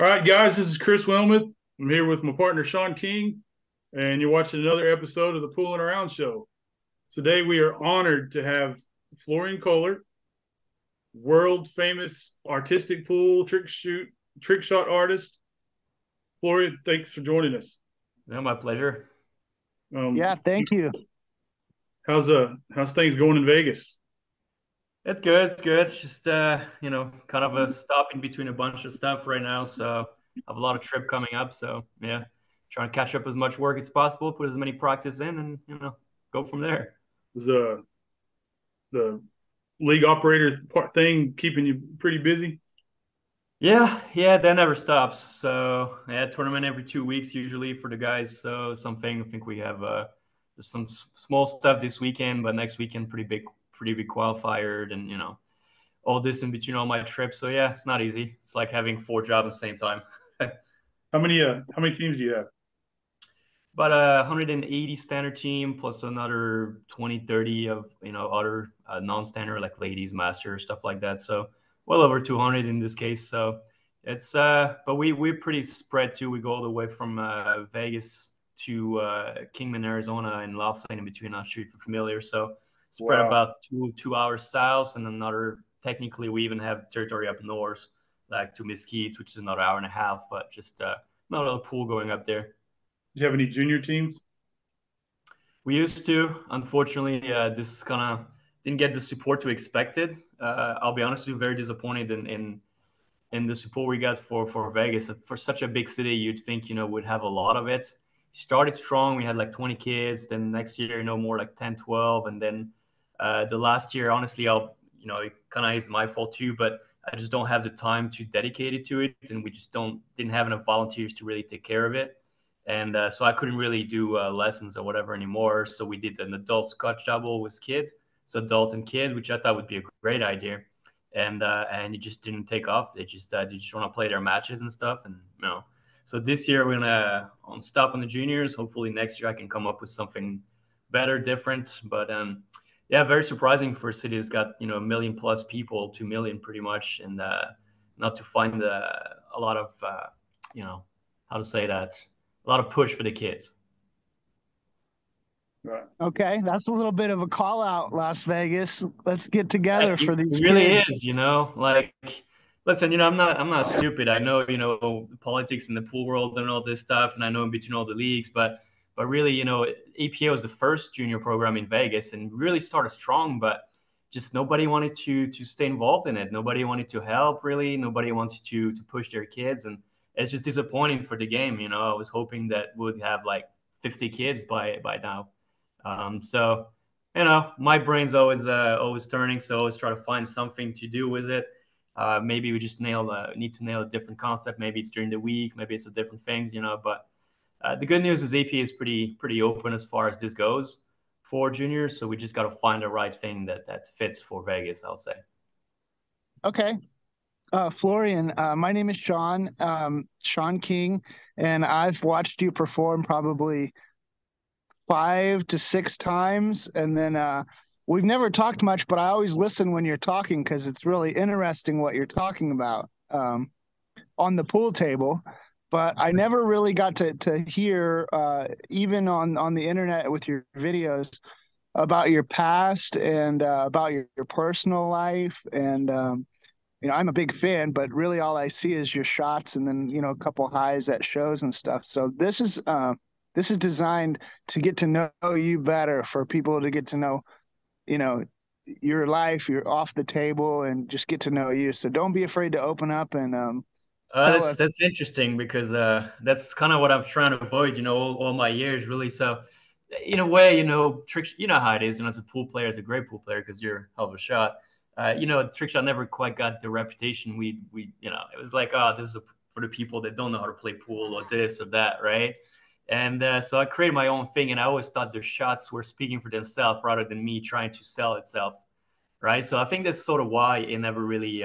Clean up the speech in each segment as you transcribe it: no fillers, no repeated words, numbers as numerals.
right, guys, this is Chris Wilmuth. I'm here with my partner Sean King, and you're watching another episode of the Pooling Around Show. Today, we are honored to have Florian Kohler, world famous artistic pool trick shot artist. Florian, thanks for joining us. No, my pleasure. Um, Yeah, thank you. how's things going in Vegas? It's good. It's good. It's just kind of a stop in between a bunch of stuff right now. So I have a lot of trip coming up. So yeah, trying to catch up as much work as possible, put as many practice in, and go from there. Is the league operator part thing keeping you pretty busy? Yeah, that never stops. So yeah, tournament every 2 weeks usually for the guys. So something I think we have just some small stuff this weekend, but next weekend pretty big qualifier, and all this in between all my trips. So yeah, it's not easy. It's like having four jobs at the same time. How many teams do you have? About a 180 standard team plus another 20, 30 of other non-standard like ladies, master stuff like that. So well over 200 in this case. So it's but we're pretty spread too. We go all the way from Vegas to Kingman, Arizona, and Laughlin in between. Not sure if you're familiar. So spread Wow. about 2 hours south, and another. Technically, we even have territory up north, like to Mesquite, which is another hour and a half. But just not a pool going up there. Do you have any junior teams? We used to. Unfortunately, this kind of didn't get the support we expected. I'll be honest with you, very disappointed in the support we got for Vegas. For such a big city, you'd think would have a lot of it. Started strong. We had like 20 kids. Then next year, more like 10, 12. And then the last year, honestly, it kind of is my fault too, but I just don't have the time to dedicate it to it, and we just didn't have enough volunteers to really take care of it. And so I couldn't really do lessons or whatever anymore. So we did an adult Scotch double with kids, so adult and kid, which I thought would be a great idea. And it just didn't take off. They just want to play their matches and stuff, and So this year we're gonna on stop on the juniors. Hopefully next year I can come up with something better, different. But yeah, very surprising for a city that's got a million plus people, 2 million pretty much, and not to find a lot of how to say that, a lot of push for the kids. Right. Okay, that's a little bit of a call out, Las Vegas. Let's get Yeah, together it for these really kids. is, like, listen, I'm not stupid. I know, politics in the pool world and all this stuff, and I know in between all the leagues, but really, APA was the first junior program in Vegas and really started strong, but just nobody wanted to stay involved in it. Nobody wanted to help, really. Nobody wanted to push their kids, and it's just disappointing for the game. I was hoping that we'd have like 50 kids by now. So my brain's always turning, so I always try to find something to do with it. Maybe we just need to nail a different concept. Maybe it's during the week, maybe it's a different things, But the good news is AP is pretty open as far as this goes for juniors. So we just got to find the right thing that fits for Vegas, I'll say. Okay. Florian, my name is Sean, Sean King, and I've watched you perform probably 5 to 6 times. And then we've never talked much, but I always listen when you're talking because it's really interesting what you're talking about on the pool table. But I never really got to hear, even on the internet with your videos, about your past and about your personal life. And, I'm a big fan, but really all I see is your shots and then, a couple highs at shows and stuff. So this is designed to get to know you better, for people to get to know, you know, your life, you're off the table, and just get to know you. So don't be afraid to open up and tell That's us. that's interesting because that's kind of what I'm trying to avoid, all my years, really. So, in a way, trick, how it is. As a pool player, as a great pool player, because you're a hell of a shot. Trick shot never quite got the reputation it was like, oh, this is for the people that don't know how to play pool or this or that, right? And so I created my own thing, and I always thought their shots were speaking for themselves rather than me trying to sell itself, right? So I think that's sort of why it never really.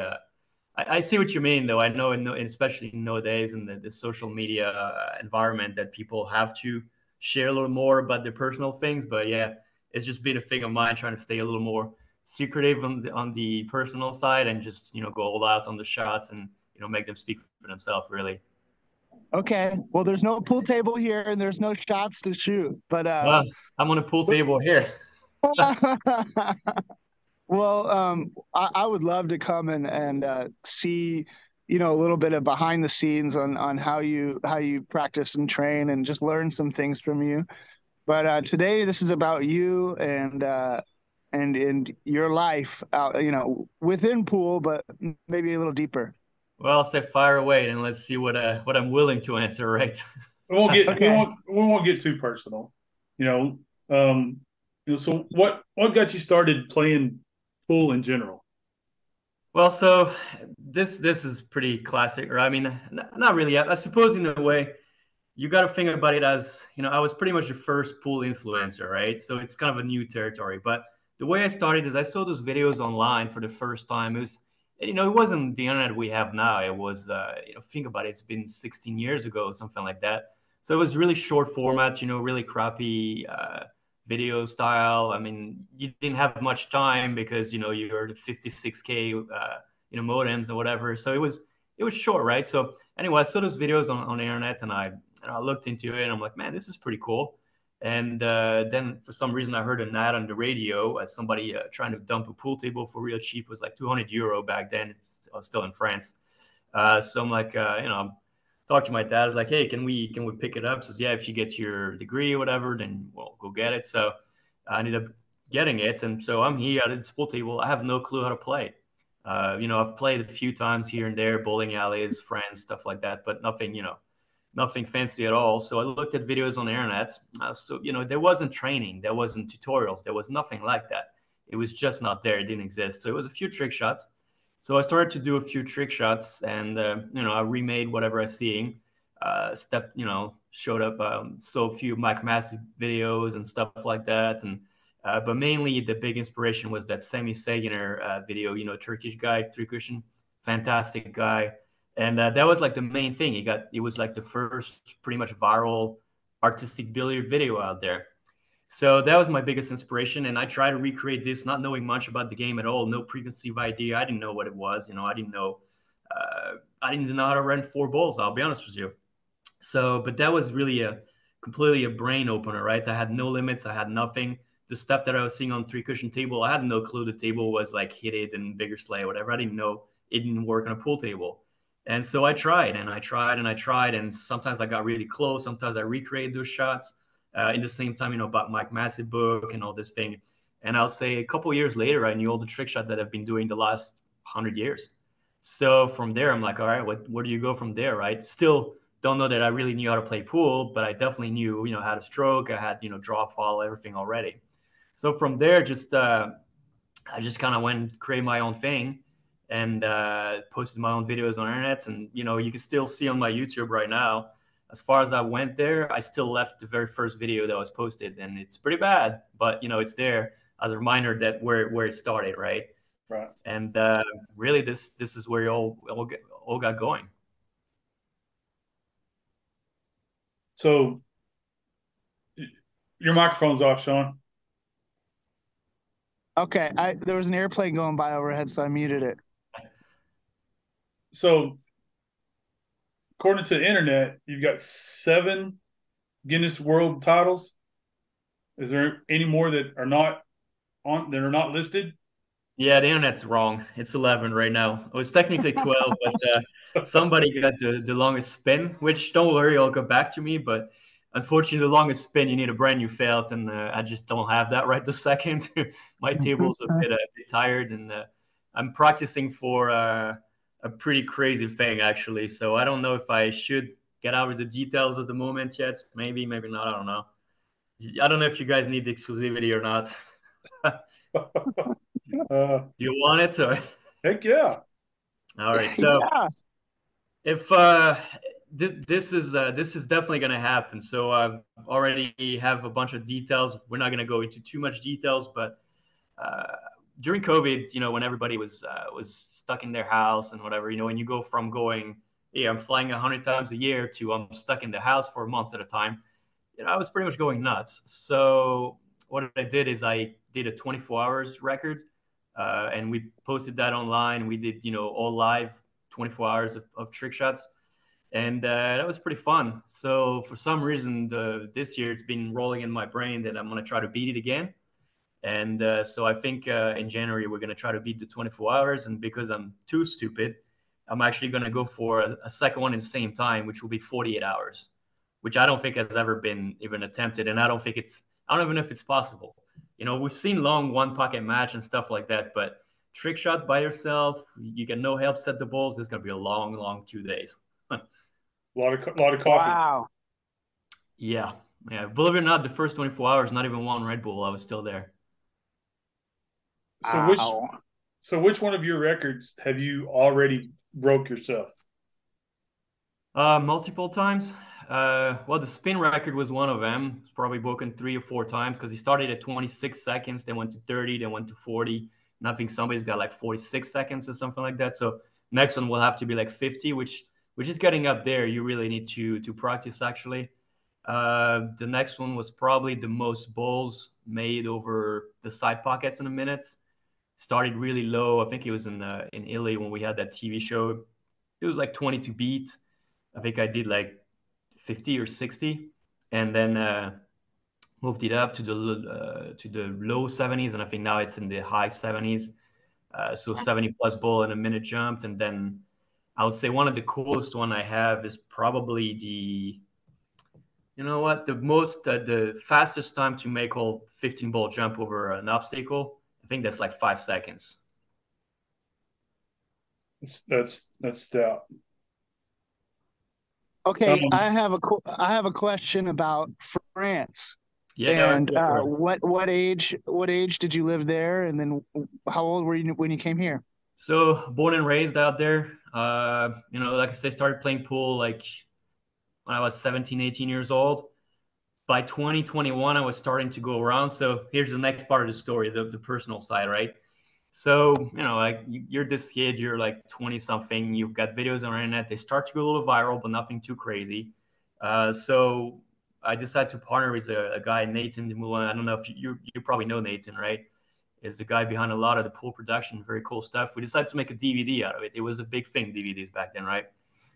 I see what you mean, though. I know, especially nowadays in the social media environment, that people have to share a little more about their personal things. But yeah, it's just been a thing of mine trying to stay a little more secretive on the personal side and just go all out on the shots and make them speak for themselves, really. Okay. Well, there's no pool table here and there's no shots to shoot, but Well, I'm on a pool table here. well, I would love to come and see, a little bit of behind the scenes on how you practice and train and just learn some things from you. But today this is about you and your life out, within pool, but maybe a little deeper. Well, I'll say fire away and let's see what I'm willing to answer, right? We won't get we Okay. won't get too personal. You know, so what got you started playing pool in general? Well, so this is pretty classic, right? I mean, not really. I suppose in a way, you got to think about it as, I was pretty much the first pool influencer, right? So it's kind of a new territory. But the way I started is I saw those videos online for the first time. It wasn't the internet we have now. It was, think about it, it's been 16 years ago, something like that. So it was really short format, really crappy video style. I mean, you didn't have much time because, you're the 56K, modems or whatever. So it was short, right? So anyway, I saw those videos on the internet and I looked into it and I'm like, man, this is pretty cool. And then for some reason, I heard an ad on the radio as somebody trying to dump a pool table for real cheap. It was like 200 euro back then. I was still in France. So I'm like, talk to my dad. I was like, hey, can we pick it up? He says, yeah, if you get your degree or whatever, then we'll go get it. So I ended up getting it. And so I'm here at this pool table. I have no clue how to play. I've played a few times here and there, bowling alleys, friends, stuff like that, but nothing fancy at all. So I looked at videos on the internet. There wasn't training, there wasn't tutorials, there was nothing like that. It was just not there. It didn't exist. So it was a few trick shots. So I started to do a few trick shots, and I remade whatever I was seeing. Showed up so a few Mike Massey videos and stuff like that, and but mainly the big inspiration was that Sami Saginer video. Turkish guy, three cushion, fantastic guy, and that was like the main thing. It was like the first pretty much viral artistic billiard video out there. So that was my biggest inspiration, and I tried to recreate this, not knowing much about the game at all, no preconceived idea. I didn't know what it was. I didn't know how to run four balls. I'll be honest with you. So, but that was really completely a brain opener, right? I had no limits. I had nothing. The stuff that I was seeing on three cushion table, I had no clue the table was like hit it and bigger sleigh, whatever. I didn't know it didn't work on a pool table. And so I tried and I tried and I tried. And sometimes I got really close. Sometimes I recreated those shots in the same time, about Mike Massey book and all this thing. And I'll say a couple years later, I knew all the trick shot that I've been doing the last 100 years. So from there, I'm like, all right, where do you go from there, right? Still don't know that I really knew how to play pool, but I definitely knew, how to stroke. I had, draw, fall, everything already. So from there, I just kind of went create my own thing and posted my own videos on the internet. And, you can still see on my YouTube right now, as far as I went there, I still left the very first video that was posted and it's pretty bad, but, it's there as a reminder that where it started, right? Right. And really, this is where it all got going. So your microphone's off, Sean. Okay. There was an airplane going by overhead, so I muted it. So according to the internet, you've got 7 Guinness World titles. Is there any more that are not listed? Yeah, the internet's wrong. It's 11 right now. It was technically 12, but somebody got the longest spin, which don't worry, it'll go back to me. But unfortunately, the longest spin, you need a brand new felt, and I just don't have that right this second. My table's a bit tired, and I'm practicing for a pretty crazy thing, actually. So I don't know if I should get out of the details at the moment yet. Maybe, maybe not. I don't know. I don't know if you guys need the exclusivity or not. Do you want it? Or? Heck yeah. All right. So Yeah. if this is definitely going to happen. So I already have a bunch of details. We're not going to go into too much details, but during COVID, when everybody was stuck in their house and whatever, when you go from going, yeah, I'm flying 100 times a year to I'm stuck in the house for a month at a time, I was pretty much going nuts. So what I did is I did a 24 hours record, and we posted that online. We did, all live 24 hours of trick shots. And that was pretty fun. So for some reason, this year it's been rolling in my brain that I'm going to try to beat it again. And so I think in January we're going to try to beat the 24 hours. And because I'm too stupid, I'm actually going to go for a second one in the same time, which will be 48 hours, which I don't think has ever been even attempted. And I don't even know if it's possible. You know, we've seen long one pocket match and stuff like that, but trick shots by yourself, you get no help set the balls. It's going to be a long, long 2 days. lot of coffee. Wow. Yeah. Yeah. Believe it or not, the first 24 hours, not even one Red Bull, I was still there. So which one of your records have you already broke yourself? Multiple times. Well, the spin record was one of them. It's probably broken 3 or 4 times because he started at 26 seconds, then went to 30, then went to 40. And I think somebody's got like 46 seconds or something like that. So next one will have to be like 50, which is getting up there. You really need to practice actually. The next one was probably the most balls made over the side pockets in a minute. Started really low. I think it was in Italy when we had that TV show. It was like 20 to beat. I think I did like 50 or 60, and then moved it up to the low 70s, and I think now it's in the high 70s. So 70 plus ball in a minute jumped, and then I would say one of the coolest one I have is probably the fastest time to make all 15 ball jump over an obstacle. I think that's like 5 seconds. That's stout. Okay, I have a question about France. Yeah. And what age did you live there? And then how old were you when you came here? So born and raised out there. Like I said, started playing pool like when I was 17, 18 years old. By 2021, I was starting to go around. So here's the next part of the story, the personal side, right? So, like you're this kid, you're like 20 something, you've got videos on the internet, they start to go a little viral, but nothing too crazy. So I decided to partner with a guy, Nathan Demoulin. I don't know if you probably know Nathan, right? Is the guy behind a lot of the pool production, very cool stuff. We decided to make a DVD out of it. It was a big thing, DVDs back then, right?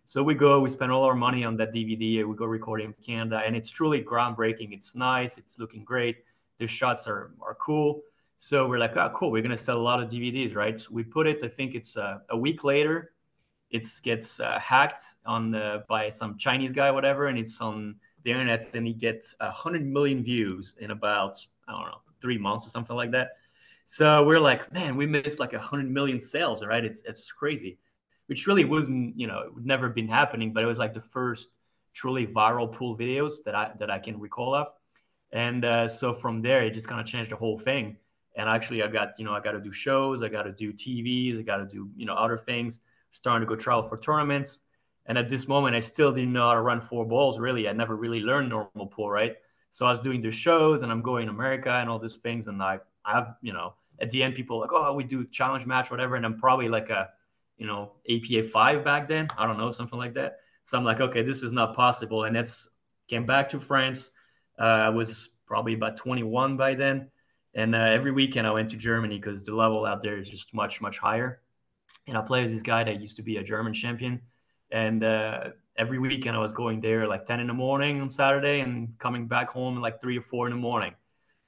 So we spend all our money on that DVD. We go recording in Canada, and it's truly groundbreaking. It's nice. It's looking great. The shots are cool. So we're like, oh, cool. We're going to sell a lot of DVDs, right? So we put it, I think it's a week later, it gets hacked by some Chinese guy, whatever, and it's on the internet, and he gets 100 million views in about, I don't know, 3 months or something like that. So we're like, man, we missed like 100 million sales, right? It's crazy, which really wasn't, it would never been happening, but it was like the first truly viral pool videos that I can recall of. And so from there, it just kind of changed the whole thing. And actually, I got to do shows, I got to do TVs, I got to do, other things, starting to go travel for tournaments. And at this moment, I still didn't know how to run 4 balls, really. I never really learned normal pool, right? So I was doing the shows and I'm going to America and all these things. And I have, at the end, people are like, oh, we do challenge match, whatever. And I'm probably like a, APA 5 back then. I don't know, something like that. So I'm like, okay, this is not possible. And came back to France. I was probably about 21 by then. And every weekend I went to Germany because the level out there is just much, much higher. And I played with this guy that used to be a German champion. And every weekend I was going there like 10 in the morning on Saturday and coming back home like 3 or 4 in the morning.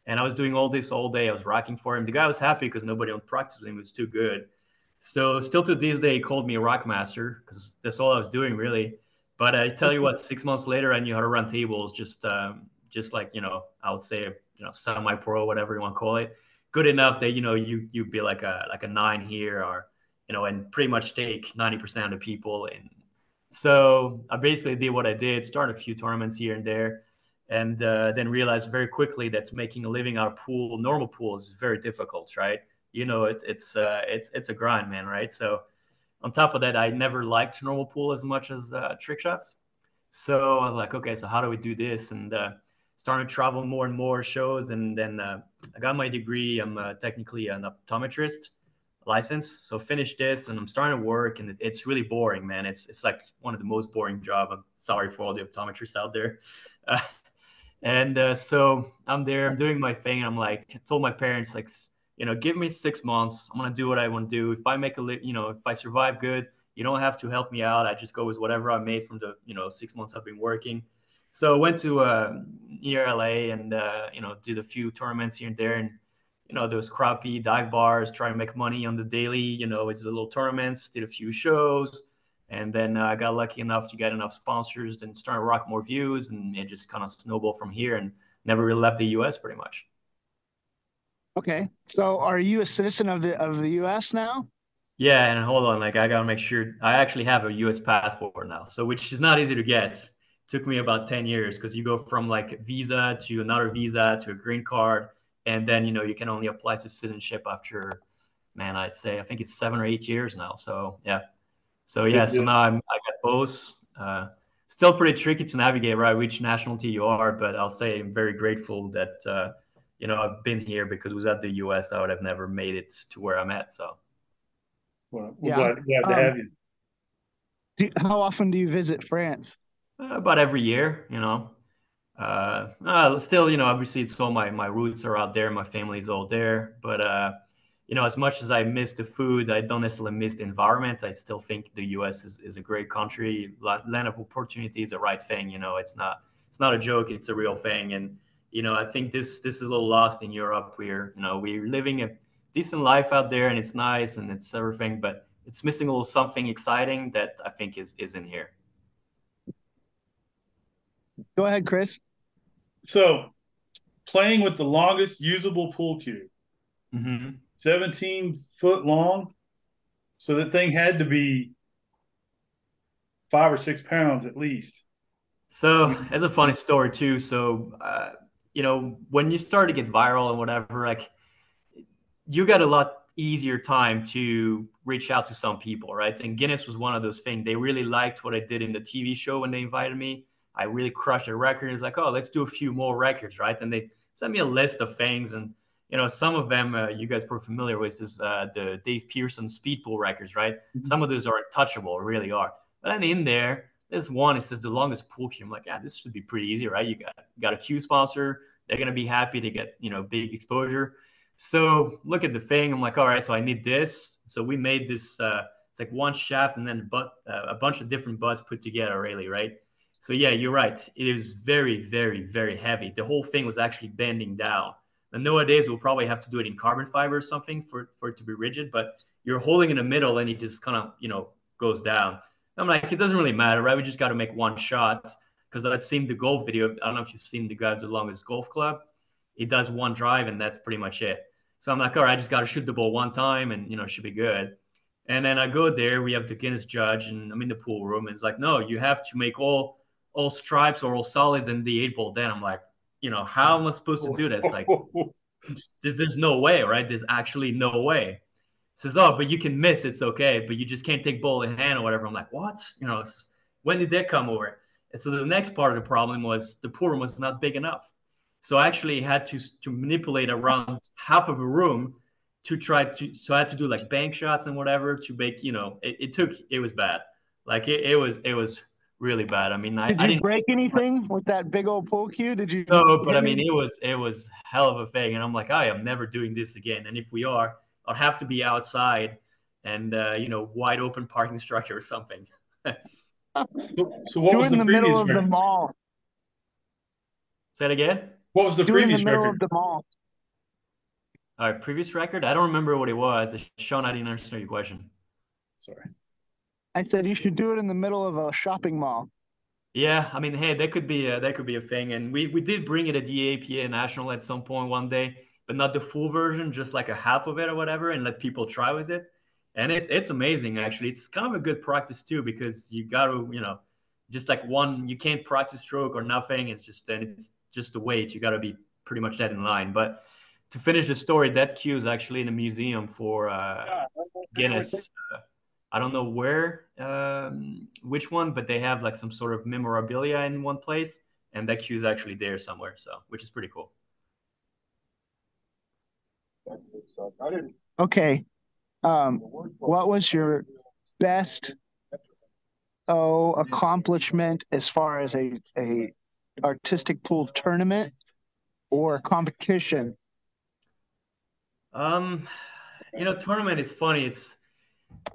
And I was doing all this all day. I was rocking for him. The guy was happy because nobody on practice with him was too good. So still to this day, he called me a rock master because that's all I was doing really. But I tell you what, 6 months later, I knew how to run tables, just like, I would say, semi-pro, whatever you want to call it, good enough that, you'd be like a 9 here or, and pretty much take 90% of the people. And so I basically did what I did, started a few tournaments here and there, and then realized very quickly that making a living out of normal pool is very difficult, right? It's a grind, man, right? So on top of that, I never liked normal pool as much as trick shots. So I was like, okay, so how do we do this? And started to travel more and more shows. And then I got my degree. I'm technically an optometrist license. So finished this and I'm starting to work and it's really boring, man. It's like one of the most boring jobs. I'm sorry for all the optometrists out there. And so I'm there, I'm doing my thing. And I'm like, I told my parents, like, give me 6 months. I'm going to do what I want to do. If I make if I survive good, You don't have to help me out. I just go with whatever I made from the 6 months I've been working. So I went to near LA and did a few tournaments here and there, and those crappy dive bars, trying to make money on the daily. It's the little tournaments. Did a few shows, and then I got lucky enough to get enough sponsors and start to rock more views, and it just kind of snowballed from here, and never really left the U.S. pretty much. Okay. So are you a citizen of the US now? Yeah, and hold on, like I gotta make sure I actually have a U.S. passport now, so which is not easy to get. Took me about 10 years because you go from like visa to another visa to a green card, and then you can only apply to citizenship after, man, I think it's 7 or 8 years now. So yeah, so now I got both. Still pretty tricky to navigate, right? Which nationality you are, but I'll say I'm very grateful that I've been here, because without the U.S. I would have never made it to where I'm at. So. Well, we're Yeah. glad to have you. How often do you visit France? About every year. Still, obviously it's all my roots are out there. My family's all there. But, as much as I miss the food, I don't necessarily miss the environment. I still think the U.S. is a great country. Land of opportunity is the right thing. It's not a joke. It's a real thing. And, I think this is a little lost in Europe. We're living a decent life out there, and it's nice and it's everything, but it's missing a little something exciting that I think is in here. Go ahead, Chris. So, playing with the longest usable pool cue, Mm-hmm. 17 foot long. So that thing had to be 5 or 6 pounds at least. So it's a funny story too. So, when you start to get viral and whatever, like you got a lot easier time to reach out to some people, right? And Guinness was one of those things. They really liked what I did in the TV show when they invited me. I really crushed a record. It's like, oh, let's do a few more records, right? And they sent me a list of things, and some of them you guys were familiar with is the Dave Pearson speed pool records, right? Mm-hmm. Some of those are untouchable, really are. But then in there, there's one. It says the longest pool cue. I'm like, yeah, this should be pretty easy, right? You got a cue sponsor. They're gonna be happy to get big exposure. So look at the thing. I'm like, all right, so I need this. So we made this it's like one shaft and then a bunch of different butts put together, really, right? So yeah, you're right. It is very, very, very heavy. The whole thing was actually bending down. And nowadays we'll probably have to do it in carbon fiber or something for it to be rigid, but you're holding in the middle and it just kind of, goes down. I'm like, it doesn't really matter, right? We just got to make one shot, because I'd seen the golf video. I don't know if you've seen the guy with the longest golf club. He does one drive and that's pretty much it. So I'm like, all right, I just got to shoot the ball one time and, it should be good. And then I go there, we have the Guinness judge, and I'm in the pool room, and it's like, no, you have to make all stripes or all solids in the 8 ball. Then I'm like, how am I supposed to do this? Like, there's no way, right? There's actually no way. Says, oh, but you can miss, it's okay, but you just can't take ball in hand or whatever. I'm like, what? When did that come over? And so the next part of the problem was the pool room was not big enough. So I actually had to manipulate around half of a room to try to. So I had to do like bank shots and whatever to make. It was bad. Like it was really bad. I mean, Did I you didn't break anything with that big old pool cue? Did you? know, but I mean, it was hell of a thing, and I'm like, I am never doing this again. And if we are, I'll have to be outside and wide open parking structure or something. So what Do was it in the the middle previous of the record? mall. Say that again. What was the Do it in the previous middle record? of the mall. All right, previous record. I don't remember what it was. Sean, I didn't understand your question. Sorry. I said you should do it in the middle of a shopping mall. Yeah, I mean, hey, that could be a thing, and we did bring it at the APA National at some point one day, but not the full version, just like a half of it or whatever, and let people try with it. And it's amazing actually. It's kind of a good practice too, because you got to just like one, you can't practice stroke or nothing. It's just the weight. You got to be pretty much that in line. But to finish the story, that cue is actually in a museum for Guinness. I don't know which one, but they have like some sort of memorabilia in one place, and that cue is actually there somewhere. So, which is pretty cool. Okay. What was your best accomplishment as far as a artistic pool tournament or competition? Tournament is funny.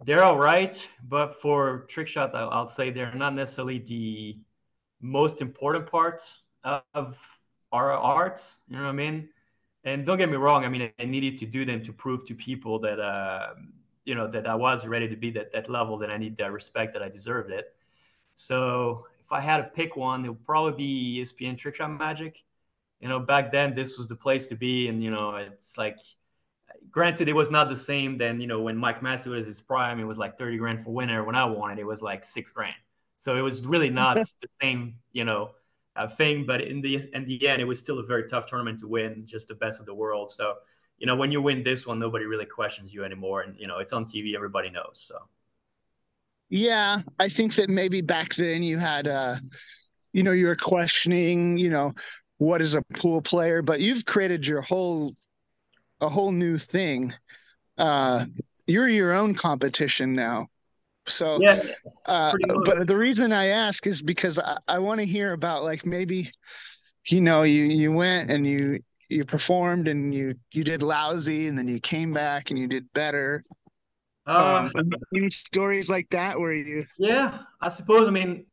they're all right, but for trick shot, I'll say they're not necessarily the most important part of our art. You know what I mean? And don't get me wrong. I mean, I needed to do them to prove to people that that I was ready to be that level, that I need that respect, that I deserved it. So if I had to pick one, it would probably be ESPN Trick Shot Magic. Back then this was the place to be, and it's like, granted, it was not the same then. When Mike Massey was his prime, it was like 30 grand for winner. When I won it, it was like 6 grand. So it was really not the same, thing. But in the end, it was still a very tough tournament to win, just the best of the world. So when you win this one, nobody really questions you anymore, and it's on TV, everybody knows. So Yeah, I think that maybe back then you had you were questioning, what is a pool player, but you've created a whole new thing. Uh, you're your own competition now. So, yeah, pretty much. but the reason I ask is because I want to hear about, like, maybe, you went and you performed and you did lousy, and then you came back and you did better. Uh, Any stories like that where you? yeah, I suppose. I mean,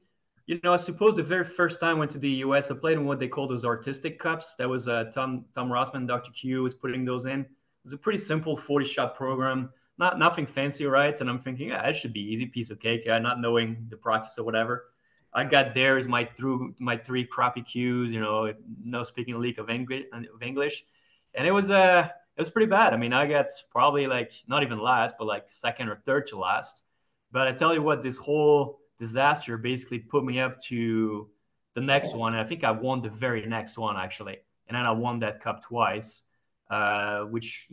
I suppose the very first time I went to the US, I played in what they call those artistic cups. That was Tom Rossman, Dr. Q was putting those in. It was a pretty simple 40-shot program, nothing fancy, right? And I'm thinking, yeah, it should be easy, piece of cake, not knowing the practice or whatever. I got there as my three crappy cues, no speaking a lick of English, and it was pretty bad. I mean, I got probably like not even last, but like second or third to last. But I tell you what, this whole disaster basically put me up to the next one. And I think I won the very next one, actually. And then I won that cup twice, which,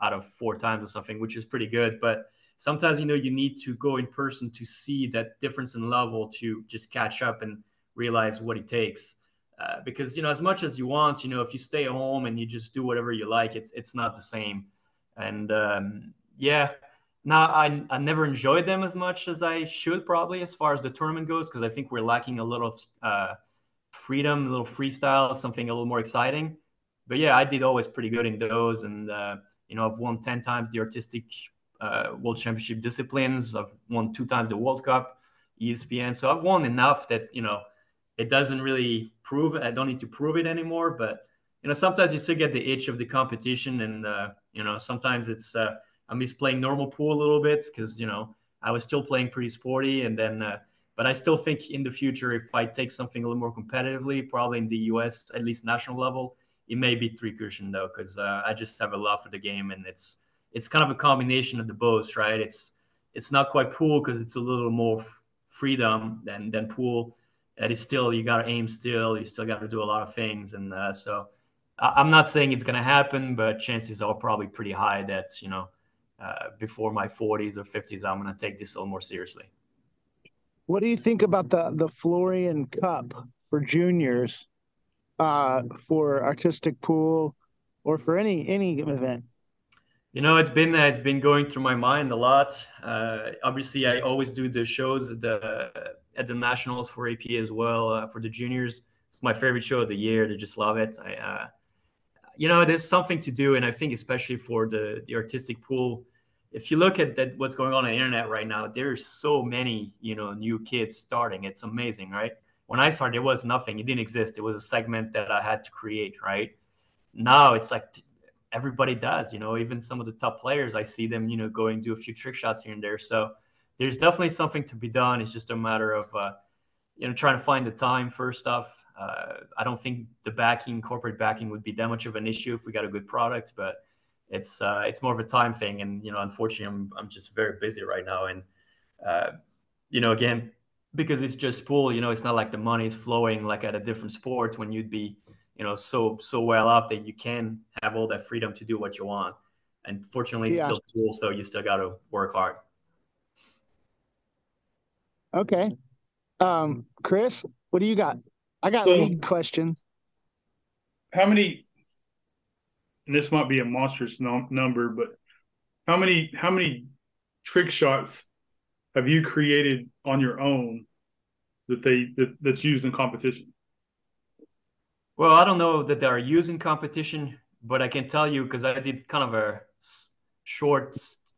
out of 4 times or something, which is pretty good. But sometimes, you need to go in person to see that difference in level to just catch up and realize what it takes. Because, as much as you want, if you stay at home and you just do whatever you like, it's not the same. And yeah, now, I never enjoyed them as much as I should, probably, as far as the tournament goes, because I think we're lacking a little freedom, a little freestyle, something a little more exciting. But yeah, I did always pretty good in those, and I've won 10 times the artistic World Championship disciplines. I've won 2 times the World Cup, ESPN. So I've won enough that it doesn't really prove it. I don't need to prove it anymore. But sometimes you still get the itch of the competition, and sometimes it's I miss playing normal pool a little bit because I was still playing pretty sporty, and then but I still think in the future, if I take something a little more competitively, probably in the US, at least national level, it may be three cushion though, because I just have a love for the game, and it's kind of a combination of the both, right? It's not quite pool because it's a little more freedom than pool. That is still, you got to aim still, you still got to do a lot of things, and so I'm not saying it's going to happen, but chances are probably pretty high that before my 40s or 50s, I'm going to take this a little more seriously. What do you think about the Florian Cup for juniors, for artistic pool, or for any event? It's been going through my mind a lot. Obviously, I always do the shows at the nationals for AP as well, for the juniors. It's my favorite show of the year. They just love it. There's something to do, and I think especially for the artistic pool, if you look at what's going on the internet right now, there's so many new kids starting. It's amazing, right? When I started, it was nothing. It didn't exist. It was a segment that I had to create, right? Now it's like everybody does. Even some of the top players, I see them going do a few trick shots here and there. So there's definitely something to be done. It's just a matter of trying to find the time first off. I don't think the corporate backing would be that much of an issue if we got a good product, but it's more of a time thing. And unfortunately, I'm just very busy right now. And again, because it's just pool, it's not like the money is flowing like at a different sport when you'd be so well off that you can have all that freedom to do what you want. And fortunately, it's still pool, so you still got to work hard. Okay. Chris, what do you got? I got So, league questions. how many? And this might be a monstrous number, but how many trick shots have you created on your own that's used in competition? Well, I don't know that they are used in competition, but I can tell you because I did kind of a short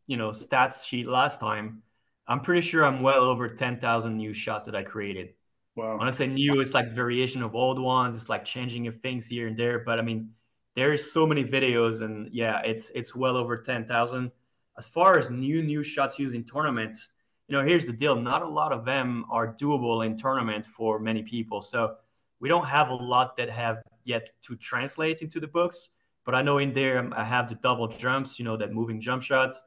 stats sheet last time, I'm pretty sure I'm well over 10,000 new shots that I created. Wow. When I say new, it's like variation of old ones. It's like changing of things here and there. But I mean, there is so many videos, and yeah, it's well over 10,000. As far as new shots used in tournaments, here's the deal: not a lot of them are doable in tournament for many people. So we don't have a lot that have yet to translate into the books. But I know in there I have the double jumps, that moving jump shots.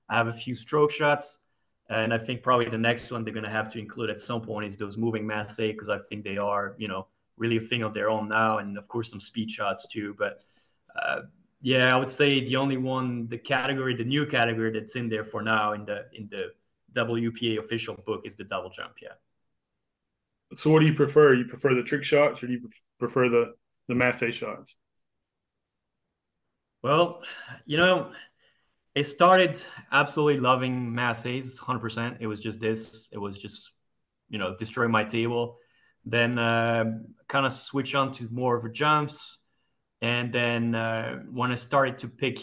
I have a few stroke shots. And I think probably the next one they're going to have to include at some point is those moving masse, because I think they are, really a thing of their own now. And of course, some speed shots too. But yeah, I would say the only one, the new category that's in there for now in the WPA official book is the double jump. Yeah. So what do you prefer? You prefer the trick shots, or do you prefer the masse shots? Well, it started absolutely loving masses, 100%. It was just this. It was just, destroy my table. Then kind of switch on to more of a jumps. And then when I started to pick,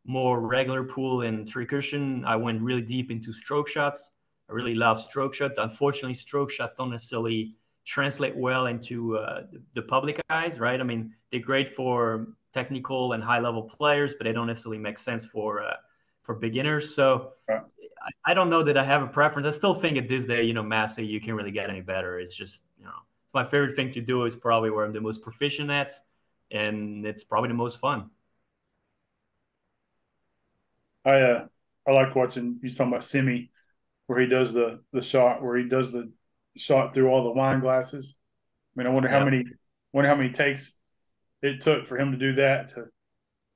more regular pool and three cushion, I went really deep into stroke shots. I really love stroke shot. Unfortunately, stroke shot don't necessarily translate well into the public eyes, right? I mean, they're great for technical and high level players, but they don't necessarily make sense for beginners. So Right. I don't know that I have a preference. I still think at this day, Massey, you can't really get any better. It's just, it's my favorite thing to do. Is probably where I'm the most proficient at, and it's probably the most fun. I like watching. He's talking about Simi, where he does the shot, where he does the shot through all the wine glasses. I mean, I wonder how many takes it took for him to do that.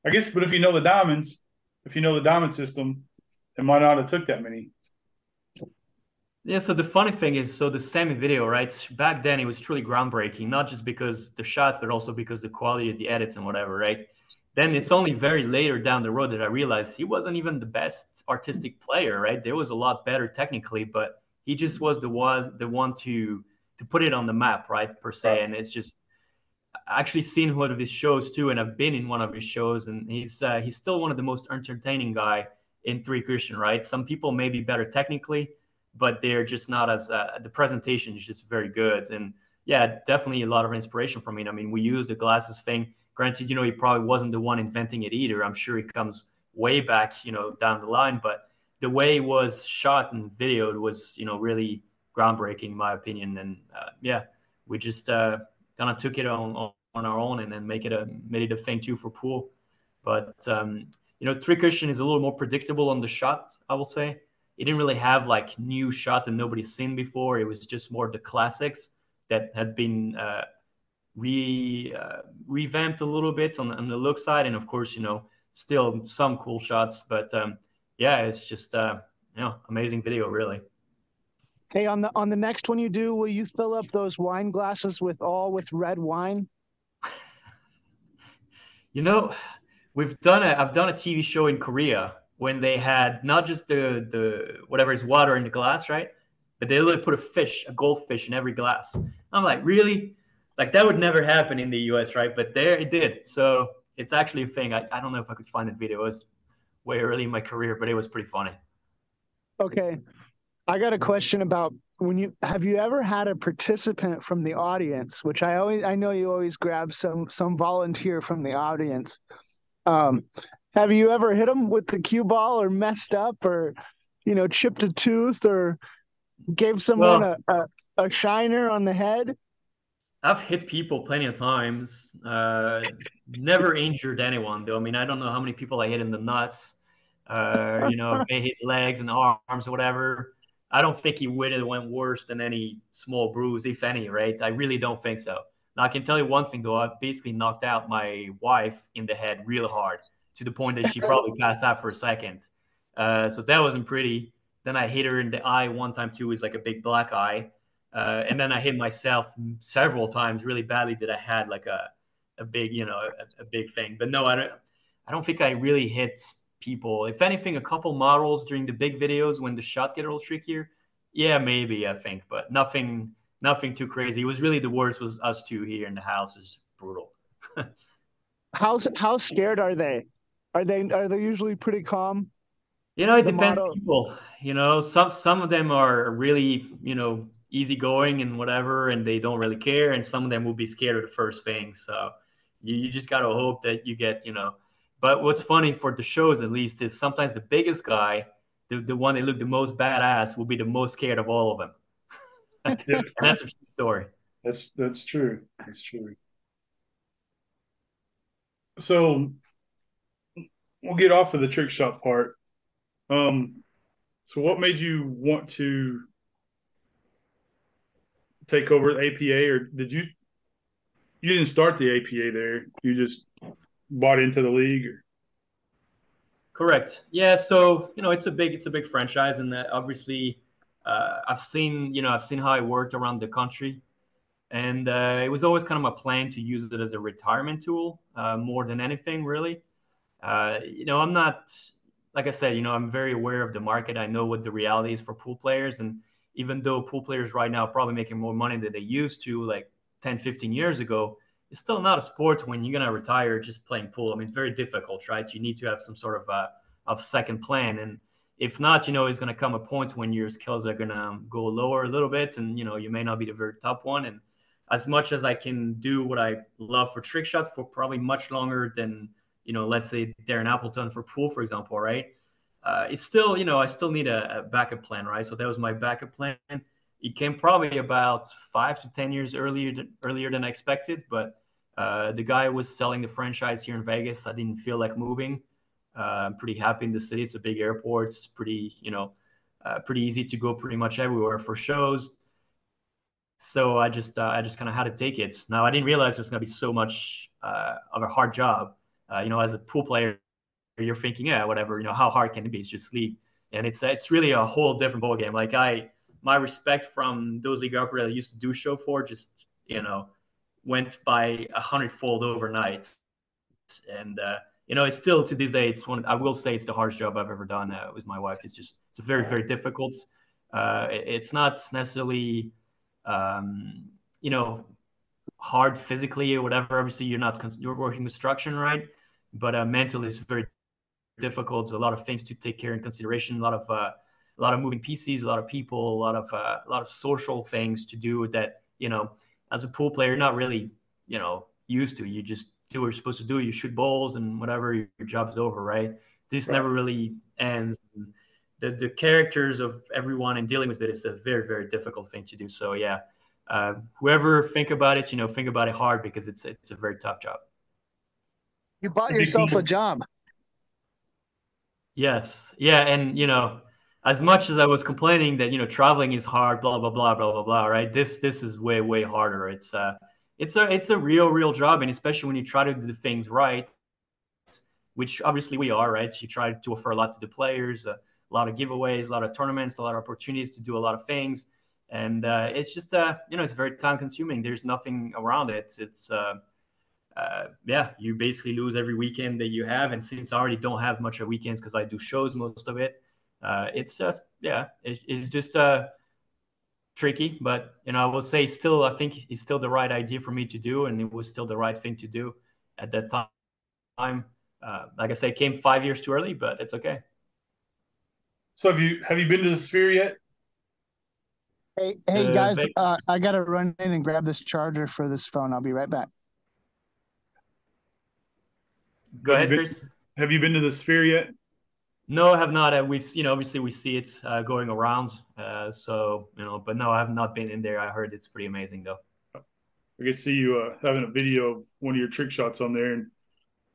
I guess, but if you know the diamonds, if you know the diamond system, it might not have took that many. Yeah, so the funny thing is, so the semi video, right? Back then, it was truly groundbreaking, not just because the shots, but also because the quality of the edits and whatever, right? Then it's only very later down the road that I realized he wasn't even the best artistic player, right? There was a lot better technically, but he just was the one to put it on the map, right, per se. Right. And it's just actually seen one of his shows too, and I've been in one of his shows, and he's still one of the most entertaining guy in three cushion, right? Some people may be better technically, but they're just not as the presentation is just very good. And yeah, definitely a lot of inspiration from him. I mean, we use the glasses thing. Granted, he probably wasn't the one inventing it either. I'm sure he comes way back, down the line, but the way it was shot and videoed was, really groundbreaking, in my opinion. And yeah, we just kind of took it on our own and then made it a thing too for pool. But three cushion is a little more predictable on the shot, I will say. It didn't really have like new shots that nobody's seen before. It was just more the classics that had been revamped a little bit on the look side, and of course, still some cool shots. But yeah, it's just amazing video, really. Hey, on the next one you do, will you fill up those wine glasses with red wine? I've done a TV show in Korea when they had not just the whatever is water in the glass, right? But they literally put a goldfish in every glass. I'm like, really? Like that would never happen in the US, right? But there it did. So it's actually a thing. I don't know if I could find the video. It was way early in my career, but it was pretty funny. Okay. I got a question about have you ever had a participant from the audience, which I know you always grab some volunteer from the audience. Have you ever hit them with the cue ball or messed up or, chipped a tooth or gave someone a shiner on the head? I've hit people plenty of times. Never injured anyone, though. I mean, I don't know how many people I hit in the nuts. May hit legs and arms or whatever. I don't think he would have went worse than any small bruise, if any, right? I really don't think so. Now, I can tell you one thing, though. I basically knocked out my wife in the head real hard to the point that she probably passed out for a second. So that wasn't pretty. Then I hit her in the eye one time, too. It was like a big black eye. And then I hit myself several times really badly that I had like a big, a big thing. But no, I don't think I really hit people. If anything, a couple models during the big videos when the shot get a little trickier. Yeah, maybe I think, but nothing too crazy. It was really the worst was us two here in the house. It's brutal. How scared are they? Are they usually pretty calm? It The depends motto. people. Some of them are really, easygoing and whatever, and they don't really care, and some of them will be scared of the first thing. So you just gotta hope that you get. But what's funny for the shows at least is sometimes the biggest guy, the one that look the most badass, will be the most scared of all of them. Yep, And that's a true story. that's true. That's true. So we'll get off of the trick shot part. Um, so what made you want to take over the APA, or did you didn't start the APA there? You just bought into the league? Or? Correct. Yeah. So it's a big franchise, and obviously, I've seen how it worked around the country, and it was always kind of my plan to use it as a retirement tool more than anything, really. I'm not, like I said, I'm very aware of the market. I know what the reality is for pool players. And even though pool players right now are probably making more money than they used to like 10, 15 years ago, it's still not a sport when you're going to retire just playing pool. I mean, it's very difficult, right? You need to have some sort of second plan. And if not, it's going to come a point when your skills are going to go lower a little bit and, you may not be the very top one. And as much as I can do what I love for trick shots for probably much longer than let's say Darren Appleton for pool, for example, right? It's still, I still need a backup plan, right? So that was my backup plan. It came probably about 5 to 10 years earlier than I expected, but the guy was selling the franchise here in Vegas. I didn't feel like moving. I'm pretty happy in the city. It's a big airport. It's pretty easy to go pretty much everywhere for shows. So I just kind of had to take it. Now I didn't realize it was going to be so much of a hard job. As a pool player, you're thinking, yeah, whatever. How hard can it be? It's just sleep, and it's really a whole different ballgame. Like my respect from those league operators I used to do show for just went by 100-fold overnight, and it's still to this day it's one. I will say it's the hardest job I've ever done with my wife. It's very very difficult. It's not necessarily um, you know hard physically or whatever. Obviously, you're working construction, right? But mentally, it's very difficult. There's a lot of things to take care in consideration. A lot of moving pieces, a lot of people, a lot of social things to do that as a pool player, you're not really used to. You just do what you're supposed to do. You shoot balls and whatever. Your job is over, right? This Right. never really ends. The characters of everyone and dealing with it is a very very difficult thing to do. So yeah, whoever think about it, think about it hard because it's a very tough job. You bought It'd be yourself a cool. job. Yes, yeah, and as much as I was complaining that traveling is hard, blah blah blah blah blah blah, right? This is way way harder. It's a real job, and especially when you try to do the things right, which obviously we are, right? You try to offer a lot to the players, a lot of giveaways, a lot of tournaments, a lot of opportunities to do a lot of things, and it's just it's very time consuming. There's nothing around it. Yeah, you basically lose every weekend that you have. And since I already don't have much of weekends because I do shows most of it, it's just, yeah, it's just tricky. But, I will say still, I think it's still the right idea for me to do. And it was still the right thing to do at that time. Like I say, it came 5 years too early, but it's okay. So have you been to the Sphere yet? Hey The guys, I gotta run in and grab this charger for this phone. I'll be right back. Go Have you ahead, been Chris. have you been to the Sphere yet? No, I have not. We've, obviously we see it going around. So, but no, I have not been in there. I heard it's pretty amazing though. I can see you having a video of one of your trick shots on there, and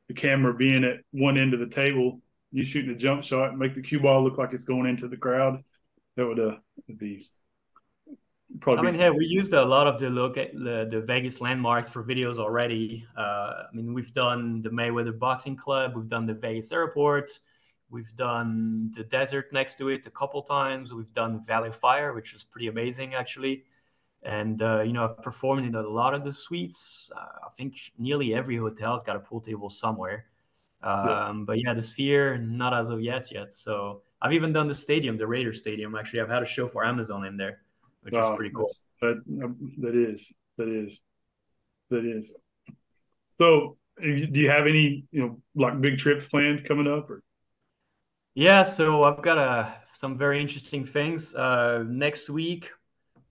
the camera being at one end of the table, you shooting a jump shot and make the cue ball look like it's going into the crowd. That would be I probably mean, be hey, we used a lot of the Vegas landmarks for videos already. I mean, we've done the Mayweather Boxing Club, we've done the Vegas Airport, we've done the desert next to it a couple times. We've done Valley of Fire, which was pretty amazing actually. And I've performed in a lot of the suites. I think nearly every hotel's got a pool table somewhere. yeah. But yeah, the Sphere, not as of yet. So I've even done the stadium, the Raiders Stadium. Actually, I've had a show for Amazon in there, which was Wow, pretty cool. that is. So, do you have any like big trips planned coming up? Or Yeah, so I've got some very interesting things. Next week,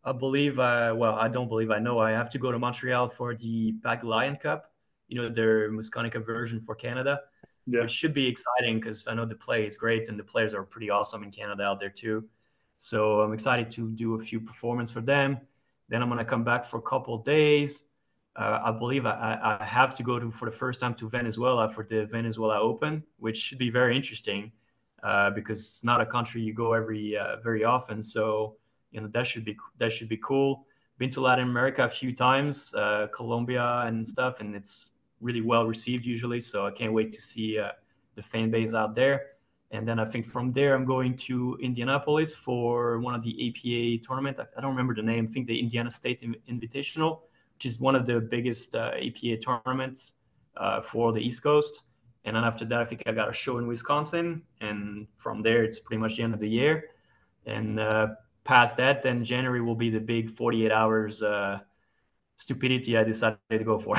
I believe, well, I don't believe, I know I have to go to Montreal for the Pac Lion Cup, their Musconica version for Canada, Yeah. which should be exciting because I know the play is great and the players are pretty awesome in Canada out there too. So I'm excited to do a few performances for them. Then I'm going to come back for a couple of days. I believe I have to go to for the first time to Venezuela for the Venezuela Open, which should be very interesting because it's not a country you go very often. So that should be cool. Been to Latin America a few times, Colombia and stuff, and it's really well received usually. So I can't wait to see the fan base out there. And then I think from there I'm going to Indianapolis for one of the APA tournament. I don't remember the name. I think the Indiana State Invitational, which is one of the biggest APA tournaments for the East Coast. And then after that, I think I got a show in Wisconsin, and from there it's pretty much the end of the year. And past that, then January will be the big 48 hours stupidity I decided to go for.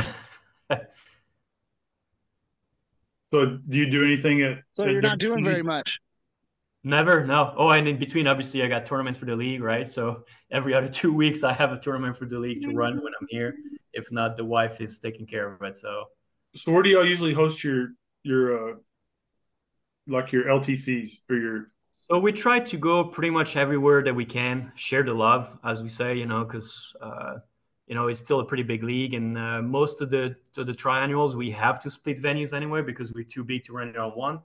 So do you do anything So at you're not doing very WC? much. Never, no. Oh, and in between, obviously, I got tournaments for the league, right? So every other 2 weeks, I have a tournament for the league to run when I'm here. If not, the wife is taking care of it. So, So where do y'all usually host your like your LTCs or your? so we try to go pretty much everywhere that we can, share the love, as we say, because it's still a pretty big league, and most of the triannuals we have to split venues anyway because we're too big to run it on one.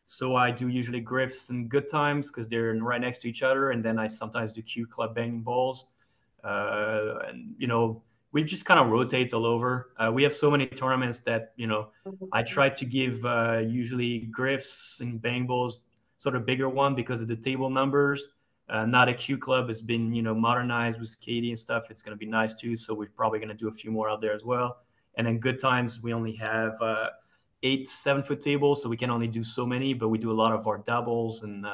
So I do usually Griffs and Good Times because they're right next to each other, and then I sometimes do Q Club Banging Balls, and we just kind of rotate all over. We have so many tournaments that I try to give usually Griffs and Bang Balls sort of bigger one because of the table numbers. Not a Q Club has been modernized with Katie and stuff. It's going to be nice too. So we're probably going to do a few more out there as well. And then Good Times, we only have 8 7-foot tables, so we can only do so many. But we do a lot of our doubles, and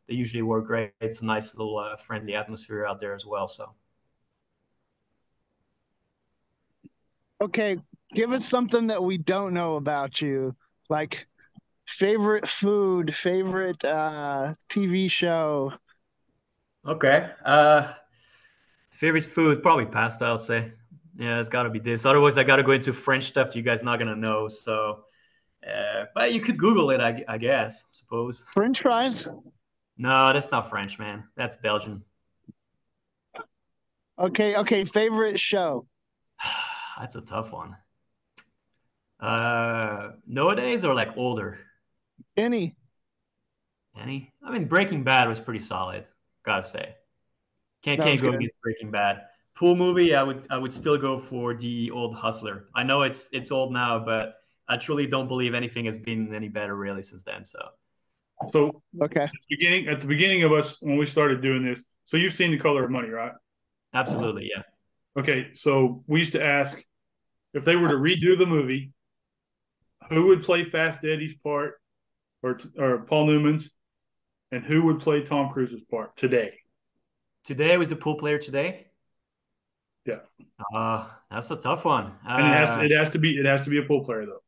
they usually work great. It's a nice little friendly atmosphere out there as well. So. Okay, give us something that we don't know about you, like favorite food, favorite TV show. Okay. Favorite food, probably pasta, I'll say. Yeah, it's got to be this. Otherwise, I got to go into French stuff you guys not going to know. So, but you could Google it, I guess, suppose. French fries? No, that's not French, man. That's Belgian. Okay, favorite show. That's a tough one. Nowadays or like older? Any. Any? I mean, Breaking Bad was pretty solid, gotta say. Can't That was can't go good. against Breaking Bad. Pool movie, I would still go for the old Hustler. I know it's old now, but I truly don't believe anything has been any better really since then. So So Okay. at the beginning of us when we started doing this, so you've seen The Color of Money, right? absolutely, yeah. Okay, so we used to ask if they were to redo the movie, who would play Fast Eddie's part or Paul Newman's, and who would play Tom Cruise's part today? Today was the pool player today. Yeah, That's a tough one. and it has to be a pool player though.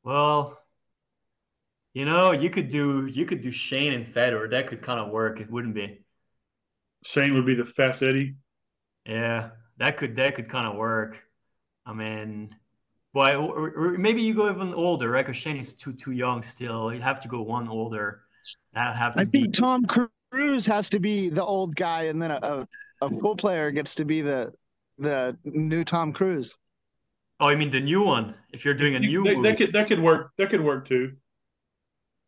Well, you could do Shane and Fedor. That could kind of work. It wouldn't be. Shane would be the Fast Eddie. Yeah, that could kind of work. I mean, boy, or maybe you go even older, right? Because Shane is too young still. You'd have to go one older. That'd have I to be. think Tom Cruise has to be the old guy, and then a pool player gets to be the new Tom Cruise. Oh, I mean the new one. If you're doing a new That, movie. that could work. That could work too.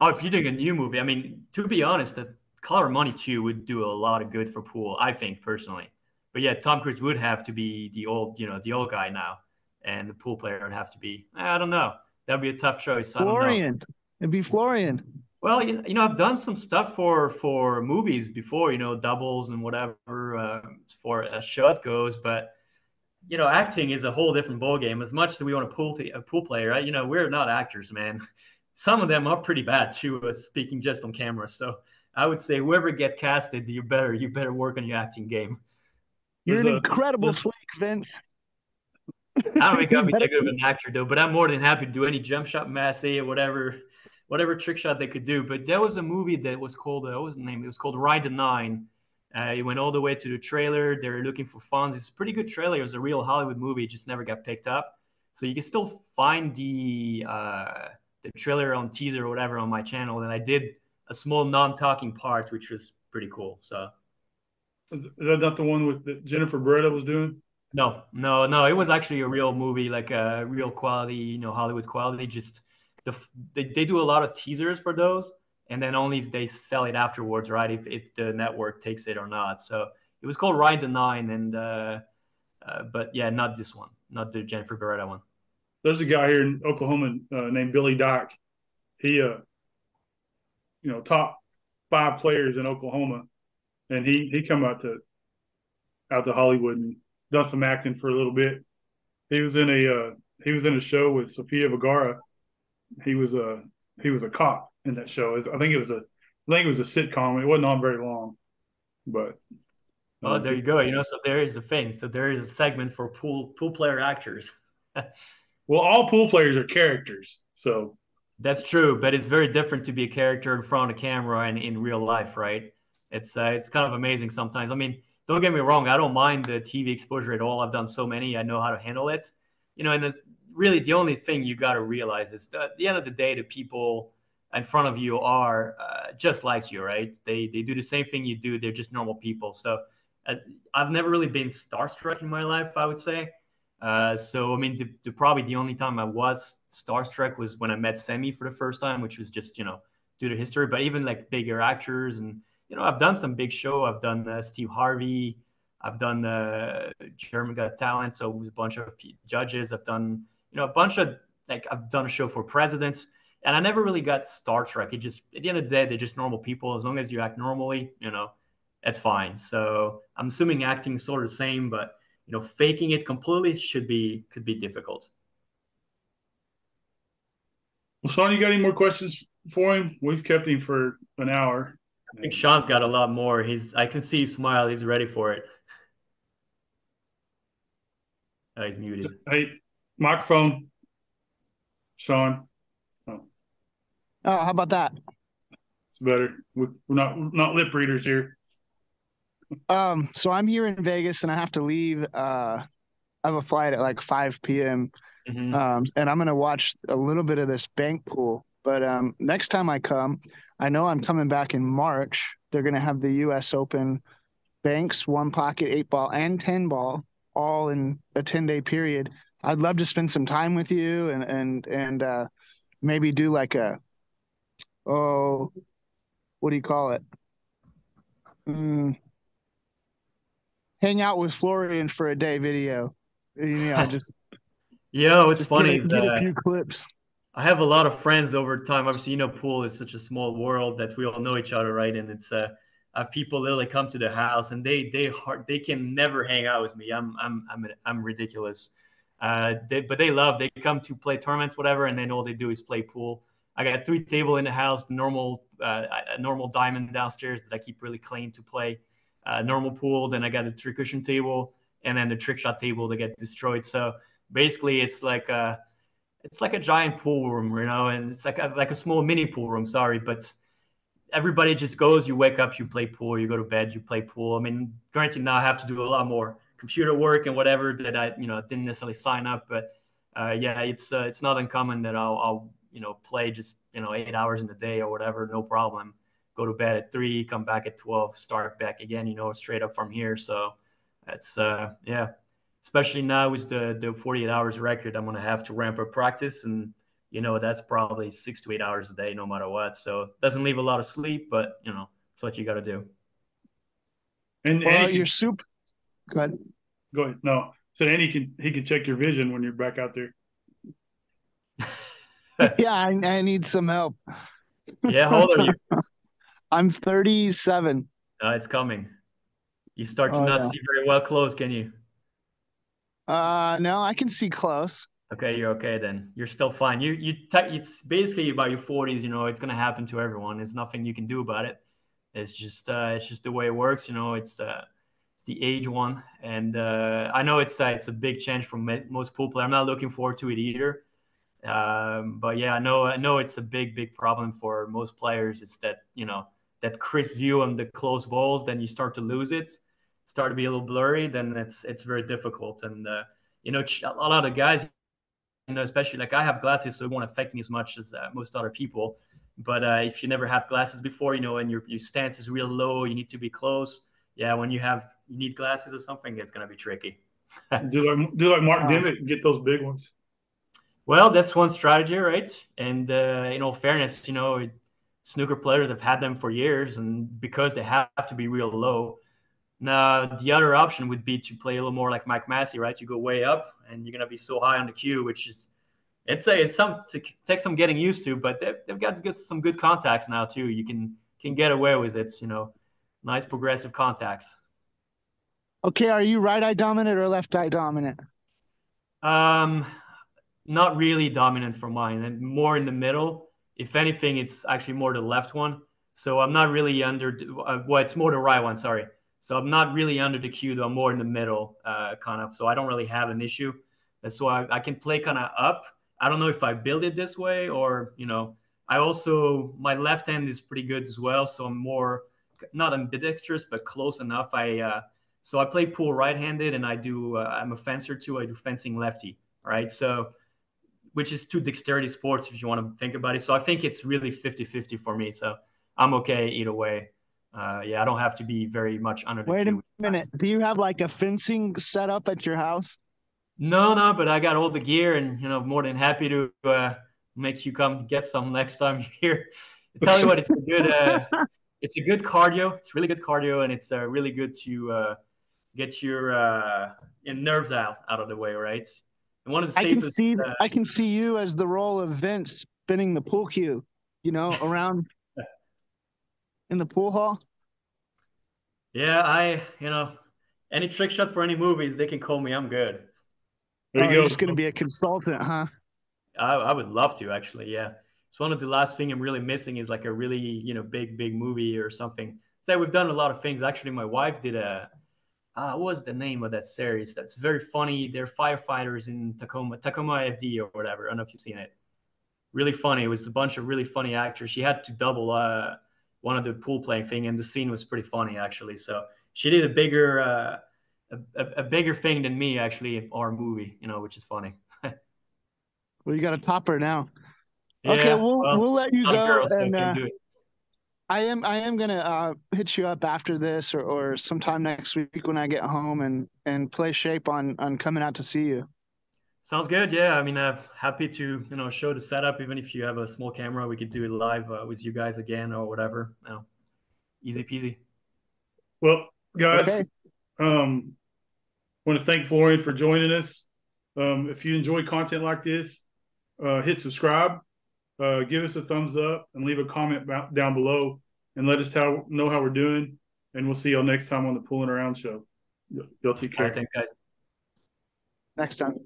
Oh, if you're doing a new movie, I mean, to be honest, the Color Money 2 would do a lot of good for pool, I think personally. But yeah, Tom Cruise would have to be the old guy now, and the pool player would have to be. I don't know. That'd be a tough choice. I don't know. Florian. It'd be Florian. Well, I've done some stuff for movies before, doubles and whatever for a shot goes, but acting is a whole different ballgame. As much as we want a pool player, right? We're not actors, man. Some of them are pretty bad too, speaking just on camera. So I would say whoever gets casted, you better work on your acting game. You're There's an a incredible there's, flake, Vince. I don't think You I'll be better that good of an actor though, but I'm more than happy to do any jump shot, massé, or whatever whatever trick shot they could do. But there was a movie that was called what was the name? It was called Ride the Nine. It went all the way to the trailer. They were looking for funds. It's a pretty good trailer. It was a real Hollywood movie. It just never got picked up. So you can still find the trailer on teaser or whatever on my channel. And I did a small non-talking part, which was pretty cool. So Is that not the one with that Jennifer Beretta was doing? no. It was actually a real movie, like a real quality, Hollywood quality. Just they do a lot of teasers for those, and then only they sell it afterwards, right? If the network takes it or not. So it was called Ride the Nine, and but yeah, not this one, not the Jennifer Beretta one. There's a guy here in Oklahoma named Billy Dock. He, top 5 players in Oklahoma, and he come out to Hollywood and done some acting for a little bit. He was in a show with Sofia Vergara. He was a cop in that show. I think it was a sitcom. It wasn't on very long, but oh, there you go. So there is a thing. So there is a segment for pool player actors. well, all pool players are characters, so That's true, but it's very different to be a character in front of a camera and in real life, right? It's kind of amazing sometimes. I mean, don't get me wrong, I don't mind the TV exposure at all. I've done so many, I know how to handle it. And it's really the only thing you got to realize is that at the end of the day, the people in front of you are just like you, right? They do the same thing you do. They're just normal people. So uh, I've never really been starstruck in my life, I would say. So I mean, probably the only time I was starstruck was when I met Semi for the first time, which was just due to history. But even like bigger actors, and I've done some big show. I've done Steve Harvey. I've done German Got Talent, so it was a bunch of judges. I've done a bunch of I've done a show for presidents, and I never really got starstruck. It just at the end of the day, they're just normal people. As long as you act normally, that's fine. So I'm assuming acting is sort of the same, but faking it completely could be difficult. Well, Sean, you got any more questions for him? We've kept him for an hour. I think Sean's got a lot more. I can see his smile. He's ready for it. Oh, he's muted. Hey, microphone, Sean. Oh, how about that? It's better. We're not lip readers here. So I'm here in Vegas and I have to leave. I have a flight at like 5 p.m. Mm-hmm. And I'm going to watch a little bit of this bank pool. But next time I come, I know I'm coming back in March. They're going to have the U.S. Open banks, 1-pocket, 8-ball, and 10-ball, all in a 10-day period. I'd love to spend some time with you and maybe do like what do you call it? Hang out with Florian for a day video. Just it's funny. Get a few clips. I have a lot of friends over time. Obviously, pool is such a small world that we all know each other, right? And it's I have people literally come to the house and they can never hang out with me. I'm ridiculous. But they come to play tournaments, whatever, and then all they do is play pool. I got 3 tables in the house, normal a normal diamond downstairs that I keep really clean to play. Normal pool, then I got a 3 cushion table, and then the trick shot table to get destroyed. So basically, it's like a giant pool room, and it's like a small mini pool room. Sorry, but everybody just goes. You wake up, you play pool. You go to bed, you play pool. I mean, granted, now I have to do a lot more computer work and whatever that I didn't necessarily sign up, but it's not uncommon that I'll play just 8 hours in a day or whatever, no problem. Go to bed at 3, come back at 12, start back again, straight up from here. So that's especially now with the 48 hours record, I'm going to have to ramp up practice, and that's probably 6 to 8 hours a day, no matter what. So it doesn't leave a lot of sleep, but it's what you got to do. And you're super. Go ahead. Go ahead. No, so Andy can check your vision when you're back out there. Yeah, I need some help. Yeah, how old are you? I'm 37. It's coming. You start to not see very well close, can you? No, I can see close. Okay, you're okay then. You're still fine. It's basically about your 40s. It's gonna happen to everyone. There's nothing you can do about it. It's just the way it works. It's the age one, and I know it's a big change from most pool players. I'm not looking forward to it either. But yeah, I know it's a big problem for most players. It's that that crisp view on the close balls. Then you start to lose it, start to be a little blurry. Then it's very difficult. And a lot of guys, especially like I have glasses, so it won't affect me as much as most other people. But if you never have glasses before, and your stance is real low, you need to be close. Yeah, when you need glasses or something, it's gonna be tricky. Do like Mark Dimmick and get those big ones. Well, that's one strategy, right? And in all fairness, snooker players have had them for years, and because they have to be real low. Now, the other option would be to play a little more like Mike Massey, right? You go way up, and you're gonna be so high on the cue, which is it takes some getting used to, but they've got to get some good contacts now too. You can get away with it, nice progressive contacts. Okay, are you right eye dominant or left eye dominant? Um, Not really dominant for mine, and more in the middle. If anything, it's actually more the left one. So I'm not really under. Well, it's more the right one. Sorry. So I'm not really under the cue, though. I'm more in the middle, kind of. So I don't really have an issue. That's why I can play kind of up. I don't know if I build it this way or I also my left hand is pretty good as well. So I'm more not ambidextrous, but close enough. So I play pool right-handed, and I'm a fencer too. I do fencing lefty. Right. So which is two dexterity sports if you want to think about it. So I think it's really 50-50 for me. So I'm okay either way. Yeah, I don't have to be very much under the Wait a cue. minute. Do you have like a fencing setup at your house? No, but I got all the gear, and more than happy to make you come get some next time you're here. I tell you what, it's a good cardio. It's really good cardio, and it's really good to get your nerves out of the way, right? And one of the safest. I can see you as the role of Vince spinning the pool cue, around in the pool hall. Yeah, any trick shot for any movies, they can call me. I'm good. There Oh, you you're go. just gonna be a consultant, huh? I would love to actually. Yeah, it's one of the last thing I'm really missing is like a really big movie or something. Say we've done a lot of things. Actually, my wife did what was the name of that series? That's very funny. They're firefighters in Tacoma FD or whatever. I don't know if you've seen it. Really funny. It was a bunch of really funny actors. She had to double one of the pool playing thing, and the scene was pretty funny actually. So she did a bigger thing than me actually in our movie, which is funny. Well, you got a topper now. Okay, Yeah, well, we'll let you not a go, girl, so I and can do it. I am gonna hit you up after this or sometime next week when I get home and play shape on coming out to see you. Sounds good. Yeah, I mean, I'm happy to show the setup. Even if you have a small camera, we could do it live with you guys again or whatever. Easy peasy. Well, guys, Okay. want to thank Florian for joining us. If you enjoy content like this, hit subscribe, give us a thumbs up, and leave a comment down below, and let us know how we're doing. And we'll see y'all next time on the Pulling Around Show. Y'all take All care. right, thanks, guys. Next time.